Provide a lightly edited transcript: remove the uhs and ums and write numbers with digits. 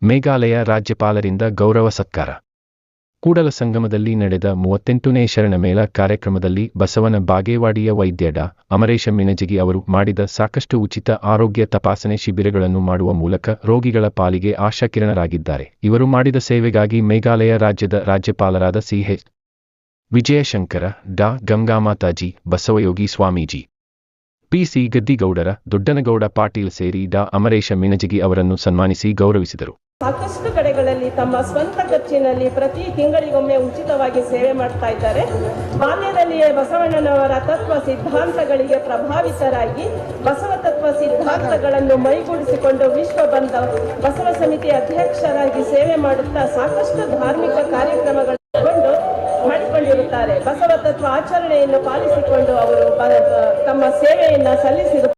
ಮೇಘಾಲಯ ರಾಜ್ಯಪಾಲರಿಂದ ಗೌರವ ಸತ್ಕಾರ. ಕೂಡಲಸಂಗಮದಲ್ಲಿ ನಡೆದ 38ನೇ ಶರಣಮೇಳ ಕಾರ್ಯಕ್ರಮದಲ್ಲಿ ಬಸವನ ಬಾಗೇವಾಡಿಯ ವೈದ್ಯ ಡಾ. ಅಮರೇಶ ಮಿಣಜಗಿ ಅವರು ಮಾಡಿದ ಸಾಕಷ್ಟು ಉಚಿತ ಆರೋಗ್ಯ ತಪಾಸಣೆ ಶಿಬಿರಗಳನ್ನು ಮಾಡುವ ಮೂಲಕ ರೋಗಿಗಳ ಪಾಲಿಗೆ ಆಶಾಕಿರಣರಾಗಿದ್ದಾರೆ. ಇವರು ಮಾಡಿದ ಸೇವೆಗಾಗಿ ಮೇಘಾಲಯ ರಾಜ್ಯದ ರಾಜ್ಯಪಾಲರಾದ ಸಿ.ಎಚ್. ವಿಜಯಶಂಕರ, ಡಾ. ಗಂಗಾಮಾತಾಜಿ, ಬಸವಯೋಗಿ ಸ್ವಾಮೀಜಿ, ಪಿ.ಸಿ. ಗದ್ದಿಗೌಡರ, ದೊಡ್ಡನಗೌಡ ಪಾಟೀಲ್ ಸೇರಿ ಡಾ. ಅಮರೇಶ ಮಿಣಜಗಿ ಅವರನ್ನು ಸನ್ಮಾನಿಸಿ ಗೌರವಿಸಿದರು. ಸಾಕಷ್ಟು ಕಡೆಗಳಲ್ಲಿ ತಮ್ಮ ಸ್ವಂತ ಖರ್ಚಿನಲ್ಲಿ ಪ್ರತಿ ತಿಂಗಳಿಗೊಮ್ಮೆ ಉಚಿತವಾಗಿ ಸೇವೆ ಮಾಡ್ತಾ ಇದ್ದಾರೆ. ಬಾಲ್ಯದಲ್ಲಿಯೇ ಬಸವಣ್ಣನವರ ತತ್ವ ಸಿದ್ಧಾಂತಗಳಿಗೆ ಪ್ರಭಾವಿತರಾಗಿ ಬಸವ ತತ್ವ ಸಿದ್ಧಾಂತಗಳನ್ನು ಮೈಗೂಡಿಸಿಕೊಂಡು ವಿಶ್ವ ಬಂಧ ಬಸವ ಸಮಿತಿ ಅಧ್ಯಕ್ಷರಾಗಿ ಸೇವೆ ಮಾಡುತ್ತಾ ಸಾಕಷ್ಟು ಧಾರ್ಮಿಕ ಕಾರ್ಯಕ್ರಮಗಳನ್ನು ಮಾಡಿಕೊಂಡಿರುತ್ತಾರೆ. ಬಸವ ತತ್ವ ಆಚರಣೆಯನ್ನು ಪಾಲಿಸಿಕೊಂಡು ಅವರು ತಮ್ಮ ಸೇವೆಯನ್ನು ಸಲ್ಲಿಸಿರುತ್ತಾರೆ.